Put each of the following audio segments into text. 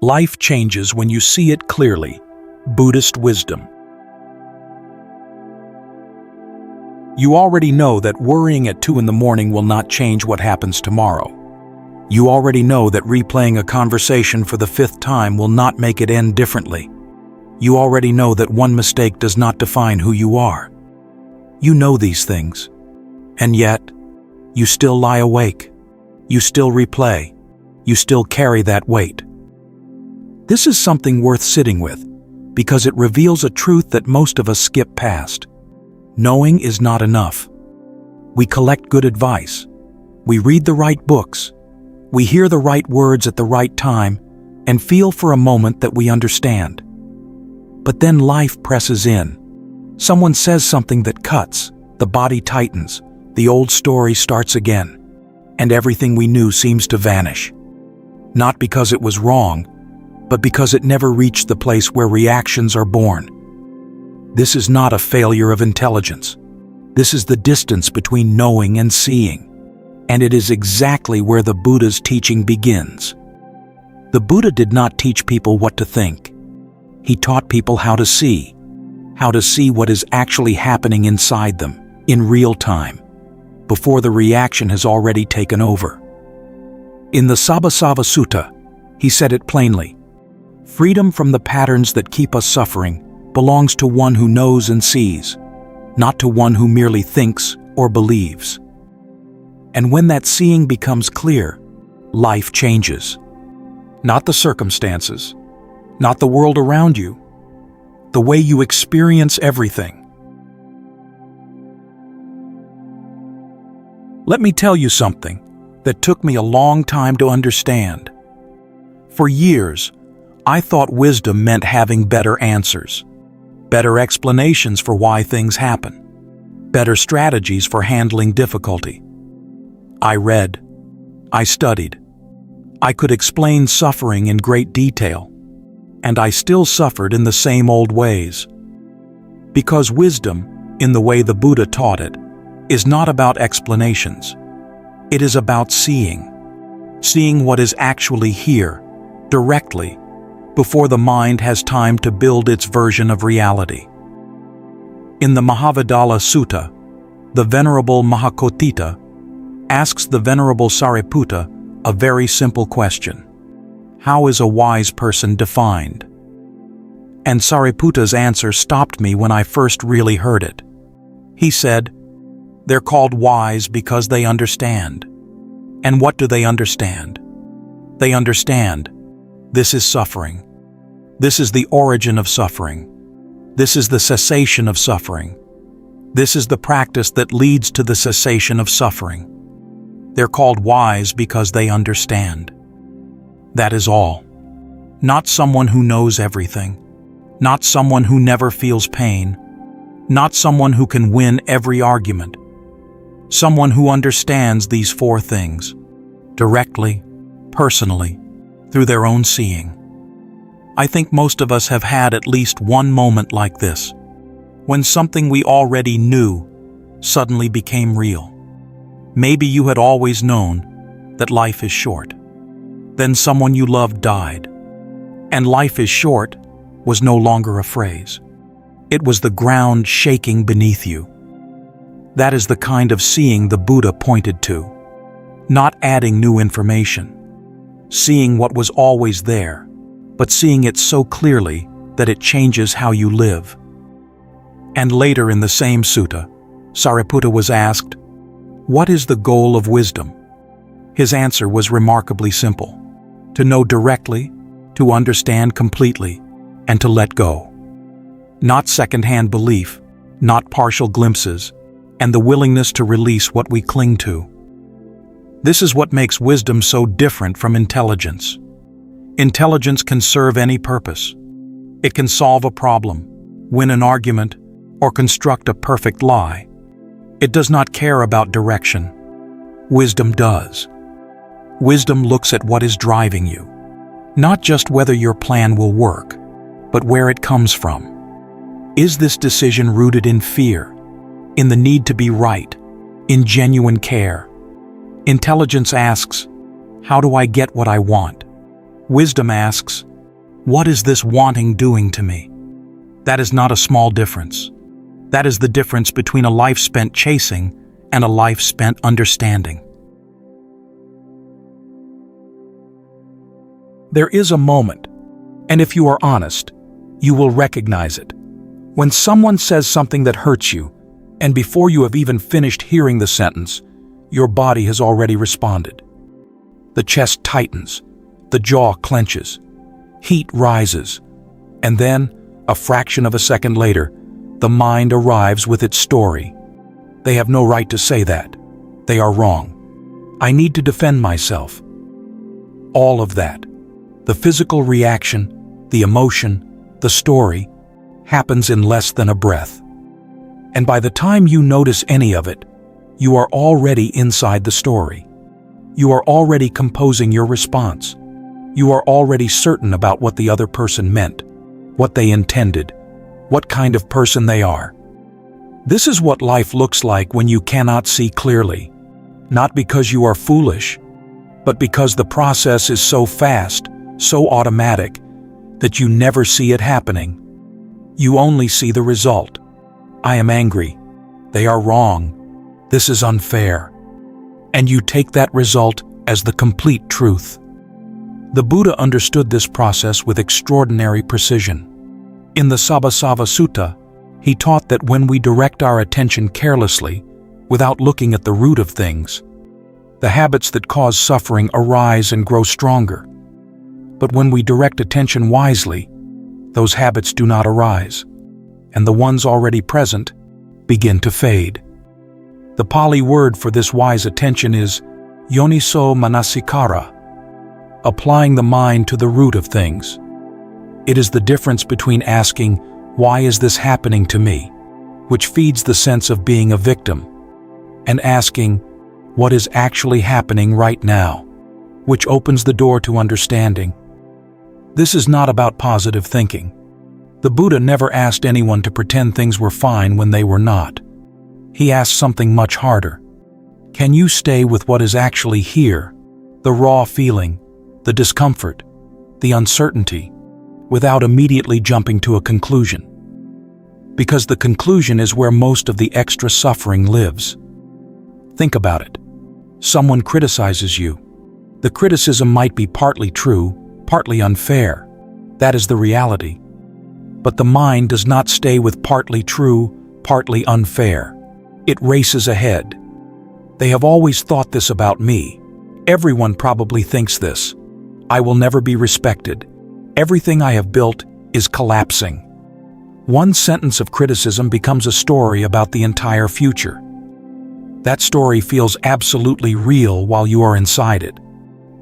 Life changes when you see it clearly. Buddhist wisdom. You already know that worrying at 2 in the morning will not change what happens tomorrow. You already know that replaying a conversation for the 5th time will not make it end differently. You already know that one mistake does not define who you are. You know these things. And yet, you still lie awake. You still replay. You still carry that weight. This is something worth sitting with, because it reveals a truth that most of us skip past. Knowing is not enough. We collect good advice. We read the right books. We hear the right words at the right time and feel for a moment that we understand. But then life presses in. Someone says something that cuts, the body tightens, the old story starts again, and everything we knew seems to vanish. Not because it was wrong, but because it never reached the place where reactions are born. This is not a failure of intelligence. This is the distance between knowing and seeing. And it is exactly where the Buddha's teaching begins. The Buddha did not teach people what to think. He taught people how to see what is actually happening inside them, in real time, before the reaction has already taken over. In the Sabbasava Sutta, he said it plainly: freedom from the patterns that keep us suffering belongs to one who knows and sees, not to one who merely thinks or believes. And when that seeing becomes clear, life changes. Not the circumstances, not the world around you, the way you experience everything. Let me tell you something that took me a long time to understand. For years, I thought wisdom meant having better answers, better explanations for why things happen, better strategies for handling difficulty. I read, I studied, I could explain suffering in great detail, and I still suffered in the same old ways. Because wisdom, in the way the Buddha taught it, is not about explanations. It is about seeing what is actually here, directly, before the mind has time to build its version of reality. In the Mahavadala Sutta, the Venerable Mahakotthita asks the Venerable Sariputta a very simple question: how is a wise person defined? And Sariputta's answer stopped me when I first really heard it. He said, they're called wise because they understand. And what do they understand? They understand this is suffering. This is the origin of suffering. This is the cessation of suffering. This is the practice that leads to the cessation of suffering. They're called wise because they understand. That is all. Not someone who knows everything. Not someone who never feels pain. Not someone who can win every argument. Someone who understands these 4 things, directly, personally, through their own seeing. I think most of us have had at least one moment like this, when something we already knew suddenly became real. Maybe you had always known that life is short. Then someone you loved died. And life is short was no longer a phrase. It was the ground shaking beneath you. That is the kind of seeing the Buddha pointed to. Not adding new information. Seeing what was always there, but seeing it so clearly that it changes how you live. And later in the same sutta, Sariputta was asked, what is the goal of wisdom? His answer was remarkably simple: to know directly, to understand completely, and to let go. Not second-hand belief, not partial glimpses, and the willingness to release what we cling to. This is what makes wisdom so different from intelligence. Intelligence can serve any purpose. It can solve a problem, win an argument, or construct a perfect lie. It does not care about direction. Wisdom does. Wisdom looks at what is driving you, not just whether your plan will work, but where it comes from. Is this decision rooted in fear, in the need to be right, in genuine care? Intelligence asks, how do I get what I want? Wisdom asks, What is this wanting doing to me? That is not a small difference. That is the difference between a life spent chasing and a life spent understanding. There is a moment, and if you are honest, you will recognize it. When someone says something that hurts you, and before you have even finished hearing the sentence, your body has already responded. The chest tightens, the jaw clenches, heat rises, and then, a fraction of a second later, the mind arrives with its story. They have no right to say that. They are wrong. I need to defend myself. All of that, the physical reaction, the emotion, the story, happens in less than a breath. And by the time you notice any of it, you are already inside the story. You are already composing your response. You are already certain about what the other person meant, what they intended, what kind of person they are. This is what life looks like when you cannot see clearly, not because you are foolish, but because the process is so fast, so automatic, that you never see it happening. You only see the result. I am angry. They are wrong. This is unfair. And you take that result as the complete truth. The Buddha understood this process with extraordinary precision. In the Sabbasava Sutta, he taught that when we direct our attention carelessly, without looking at the root of things, the habits that cause suffering arise and grow stronger. But when we direct attention wisely, those habits do not arise, and the ones already present begin to fade. The Pali word for this wise attention is yoniso manasikara, applying the mind to the root of things. It is the difference between asking, "Why is this happening to me?" which feeds the sense of being a victim, and asking, "What is actually happening right now?" which opens the door to understanding. This is not about positive thinking. The Buddha never asked anyone to pretend things were fine when they were not. He asked something much harder. Can you stay with what is actually here, the raw feeling, the discomfort, the uncertainty, without immediately jumping to a conclusion? Because the conclusion is where most of the extra suffering lives. Think about it. Someone criticizes you. The criticism might be partly true, partly unfair. That is the reality. But the mind does not stay with partly true, partly unfair. It races ahead. They have always thought this about me. Everyone probably thinks this. I will never be respected. Everything I have built is collapsing. One sentence of criticism becomes a story about the entire future. That story feels absolutely real while you are inside it.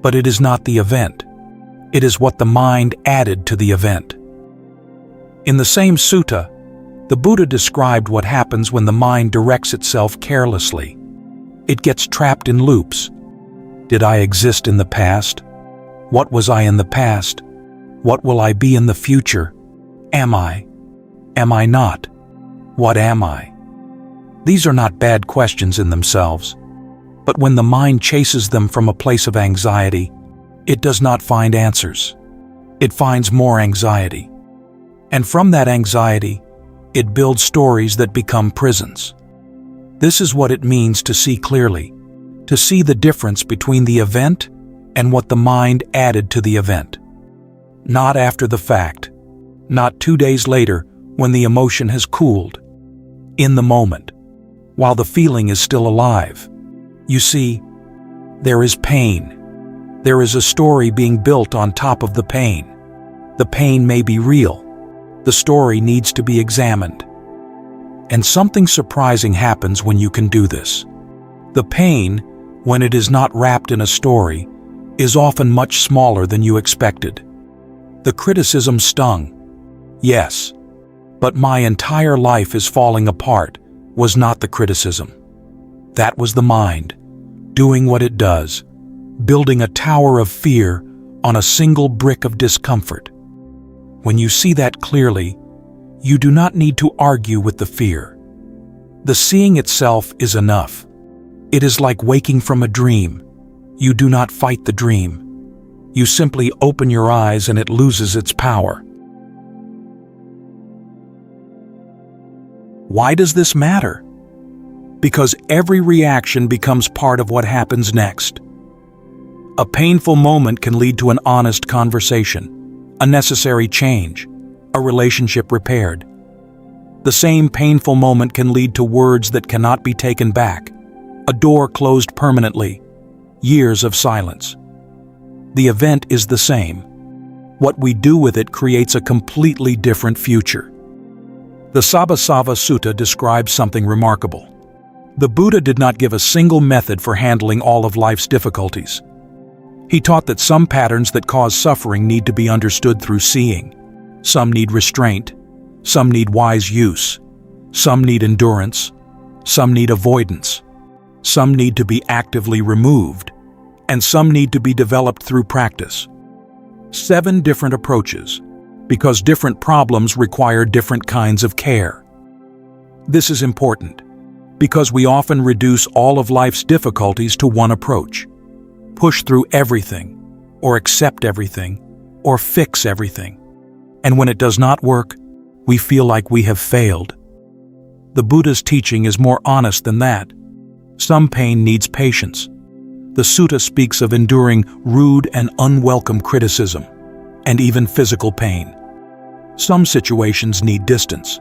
But it is not the event. It is what the mind added to the event. In the same sutta, the Buddha described what happens when the mind directs itself carelessly. It gets trapped in loops. Did I exist in the past? What was I in the past? What will I be in the future? Am I? Am I not? What am I? These are not bad questions in themselves. But when the mind chases them from a place of anxiety, it does not find answers. It finds more anxiety. And from that anxiety, it builds stories that become prisons. This is what it means to see clearly, to see the difference between the event and what the mind added to the event. Not after the fact, not 2 days later when the emotion has cooled. In the moment, while the feeling is still alive. You see, there is pain. There is a story being built on top of the pain. The pain may be real. The story needs to be examined. And something surprising happens when you can do this. The pain, when it is not wrapped in a story, is often much smaller than you expected. The criticism stung. Yes, but my entire life is falling apart was not the criticism. That was the mind, doing what it does, building a tower of fear on a single brick of discomfort. When you see that clearly, you do not need to argue with the fear. The seeing itself is enough. It is like waking from a dream. You do not fight the dream. You simply open your eyes and it loses its power. Why does this matter? Because every reaction becomes part of what happens next. A painful moment can lead to an honest conversation, a necessary change, a relationship repaired. The same painful moment can lead to words that cannot be taken back, a door closed permanently, years of silence. The event is the same. What we do with it creates a completely different future. The Sabbasava Sutta describes something remarkable. The Buddha did not give a single method for handling all of life's difficulties. He taught that some patterns that cause suffering need to be understood through seeing. Some need restraint, some need wise use, some need endurance, some need avoidance, some need to be actively removed, and some need to be developed through practice. 7 different approaches, because different problems require different kinds of care. This is important, because we often reduce all of life's difficulties to one approach. Push through everything, or accept everything, or fix everything. And when it does not work, we feel like we have failed. The Buddha's teaching is more honest than that. Some pain needs patience. The sutta speaks of enduring rude and unwelcome criticism, and even physical pain. Some situations need distance.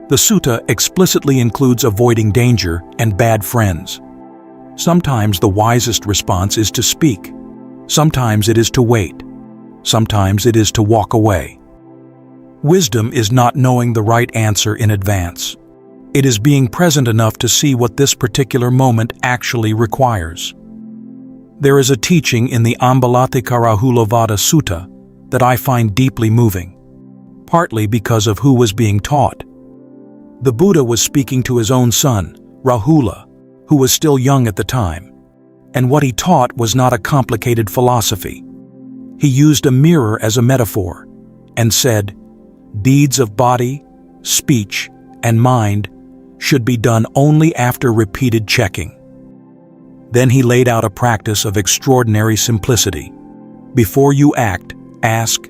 The sutta explicitly includes avoiding danger and bad friends. Sometimes the wisest response is to speak. Sometimes it is to wait. Sometimes it is to walk away. Wisdom is not knowing the right answer in advance. It is being present enough to see what this particular moment actually requires. There is a teaching in the Ambalathikarahulavada Sutta that I find deeply moving, partly because of who was being taught. The Buddha was speaking to his own son, Rahula, who was still young at the time, and what he taught was not a complicated philosophy. He used a mirror as a metaphor and said, "Deeds of body, speech, and mind should be done only after repeated checking." Then he laid out a practice of extraordinary simplicity. Before you act, ask,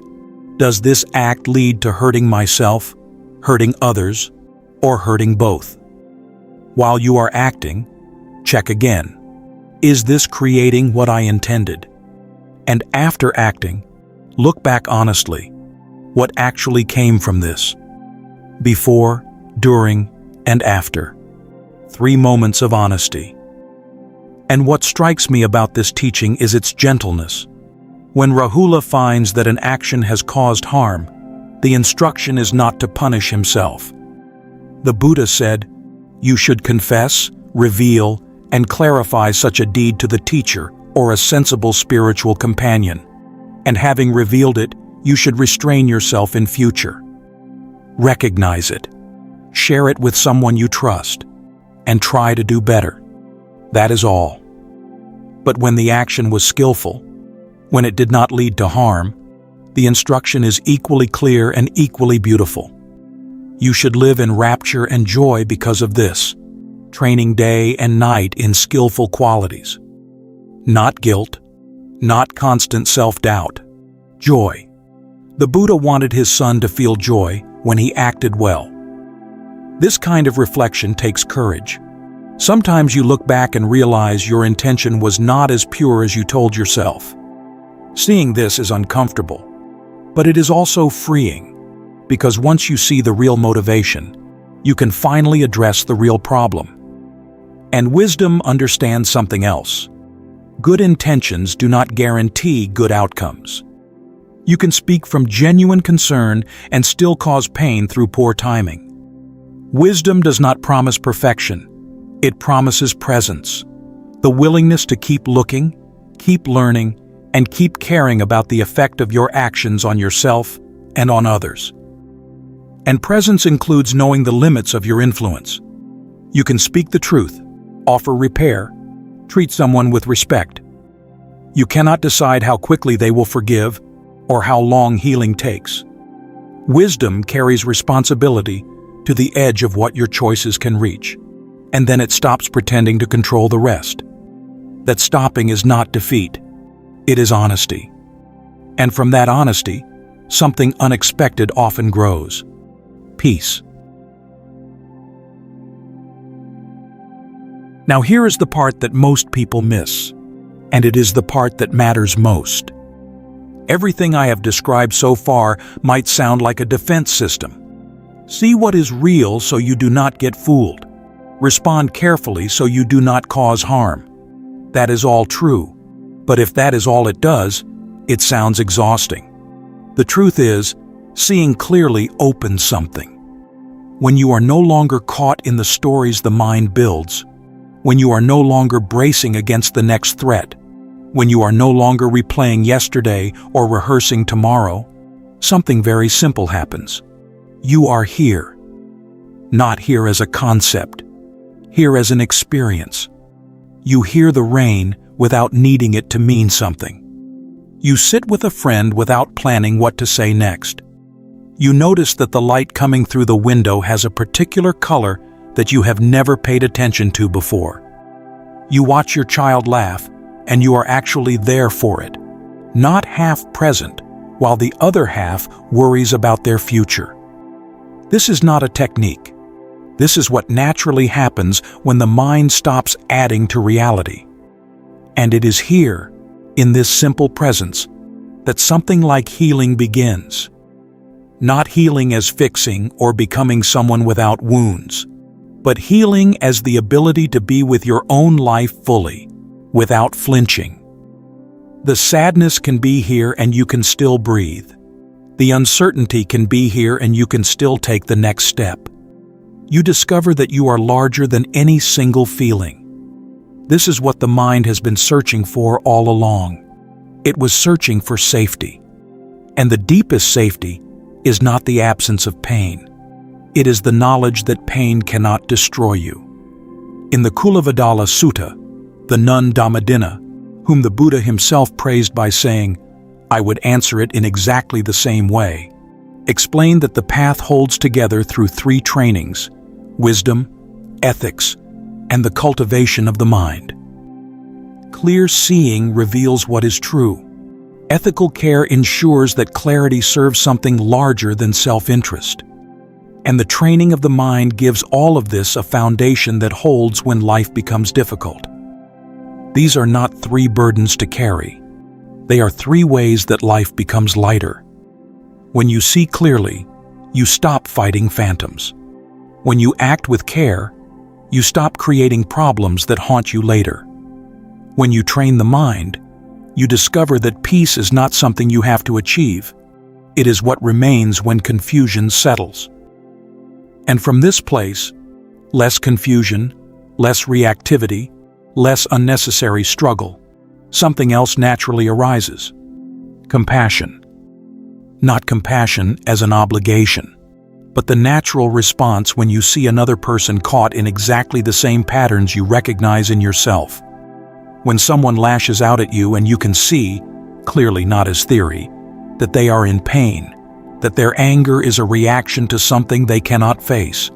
does this act lead to hurting myself, hurting others, or hurting both? While you are acting, check again. Is this creating what I intended? And after acting, look back honestly. What actually came from this? Before, during, and after. 3 moments of honesty. And what strikes me about this teaching is its gentleness. When Rahula finds that an action has caused harm, the instruction is not to punish himself. The Buddha said, "You should confess, reveal, and clarify such a deed to the teacher or a sensible spiritual companion. And having revealed it, you should restrain yourself in future. Recognize it. Share it with someone you trust, and try to do better. That is all." But when the action was skillful, when it did not lead to harm, the instruction is equally clear and equally beautiful. You should live in rapture and joy because of this, training day and night in skillful qualities. Not guilt, not constant self-doubt, joy. The Buddha wanted his son to feel joy when he acted well. This kind of reflection takes courage. Sometimes you look back and realize your intention was not as pure as you told yourself. Seeing this is uncomfortable, but it is also freeing, because once you see the real motivation, you can finally address the real problem. And wisdom understands something else. Good intentions do not guarantee good outcomes. You can speak from genuine concern and still cause pain through poor timing. Wisdom does not promise perfection. It promises presence, the willingness to keep looking, keep learning, and keep caring about the effect of your actions on yourself and on others. And presence includes knowing the limits of your influence. You can speak the truth, offer repair, treat someone with respect. You cannot decide how quickly they will forgive or how long healing takes. Wisdom carries responsibility to the edge of what your choices can reach, and then it stops pretending to control the rest. That stopping is not defeat, it is honesty. And from that honesty, something unexpected often grows. Peace. Now here is the part that most people miss, and it is the part that matters most. Everything I have described so far might sound like a defense system. See what is real so you do not get fooled. Respond carefully so you do not cause harm. That is all true. But if that is all it does, it sounds exhausting. The truth is, seeing clearly opens something. When you are no longer caught in the stories the mind builds, when you are no longer bracing against the next threat, when you are no longer replaying yesterday or rehearsing tomorrow, something very simple happens. You are here. Not here as a concept, here as an experience. You hear the rain without needing it to mean something. You sit with a friend without planning what to say next. You notice that the light coming through the window has a particular color that you have never paid attention to before. You watch your child laugh, and you are actually there for it, not half present, while the other half worries about their future. This is not a technique. This is what naturally happens when the mind stops adding to reality. And it is here, in this simple presence, that something like healing begins. Not healing as fixing or becoming someone without wounds, but healing as the ability to be with your own life fully, without flinching. The sadness can be here and you can still breathe. The uncertainty can be here and you can still take the next step. You discover that you are larger than any single feeling. This is what the mind has been searching for all along. It was searching for safety. And the deepest safety is not the absence of pain. It is the knowledge that pain cannot destroy you. In the Kulavadala Sutta, the nun Dhammadinna, whom the Buddha himself praised by saying, "I would answer it in exactly the same way," explained that the path holds together through three trainings: wisdom, ethics, and the cultivation of the mind. Clear seeing reveals what is true. Ethical care ensures that clarity serves something larger than self-interest. And the training of the mind gives all of this a foundation that holds when life becomes difficult. These are not three burdens to carry. They are three ways that life becomes lighter. When you see clearly, you stop fighting phantoms. When you act with care, you stop creating problems that haunt you later. When you train the mind, you discover that peace is not something you have to achieve. It is what remains when confusion settles. And from this place, less confusion, less reactivity, less unnecessary struggle, something else naturally arises. Compassion. Not compassion as an obligation, but the natural response when you see another person caught in exactly the same patterns you recognize in yourself. When someone lashes out at you and you can see, clearly not as theory, that they are in pain, that their anger is a reaction to something they cannot face,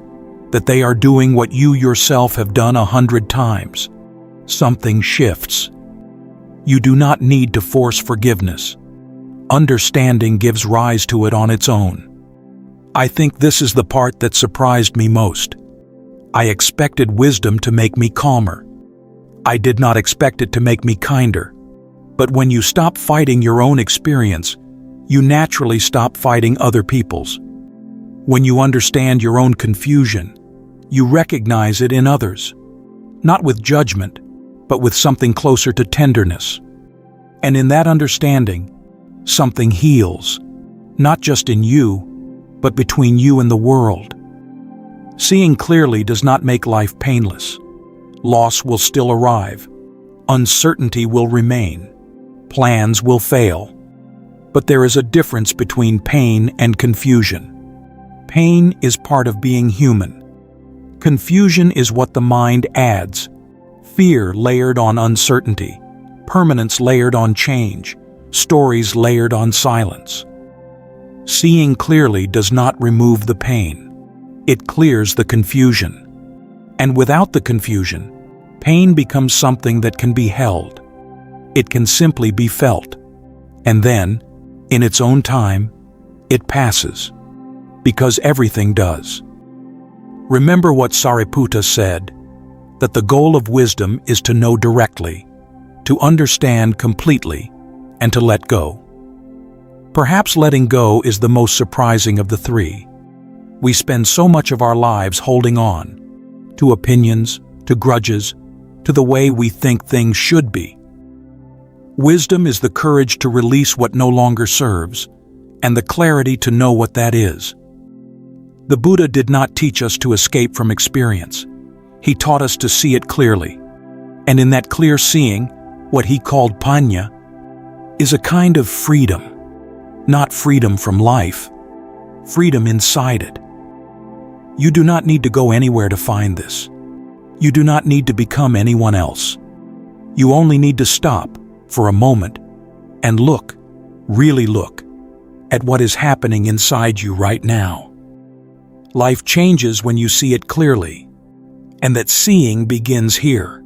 that they are doing what you yourself have done 100 times. Something shifts. You do not need to force forgiveness. Understanding gives rise to it on its own. I think this is the part that surprised me most. I expected wisdom to make me calmer. I did not expect it to make me kinder. But when you stop fighting your own experience, you naturally stop fighting other people's. When you understand your own confusion, you recognize it in others. Not with judgment, but with something closer to tenderness. And in that understanding, something heals, not just in you, but between you and the world. Seeing clearly does not make life painless. Loss will still arrive. Uncertainty will remain. Plans will fail. But there is a difference between pain and confusion. Pain is part of being human. Confusion is what the mind adds. Fear layered on uncertainty, permanence layered on change, stories layered on silence. Seeing clearly does not remove the pain. It clears the confusion. And without the confusion, pain becomes something that can be held. It can simply be felt. And then, In its own time, it passes, because everything does. Remember what Sariputta said, that the goal of wisdom is to know directly, to understand completely, and to let go. Perhaps letting go is the most surprising of the three. We spend so much of our lives holding on, to opinions, to grudges, to the way we think things should be. Wisdom is the courage to release what no longer serves, and the clarity to know what that is. The Buddha did not teach us to escape from experience. He taught us to see it clearly. And in that clear seeing, what he called paññā, is a kind of freedom. Not freedom from life, freedom inside it. You do not need to go anywhere to find this. You do not need to become anyone else. You only need to stop for a moment and look, really look, at what is happening inside you right now. Life changes when you see it clearly, and that seeing begins here.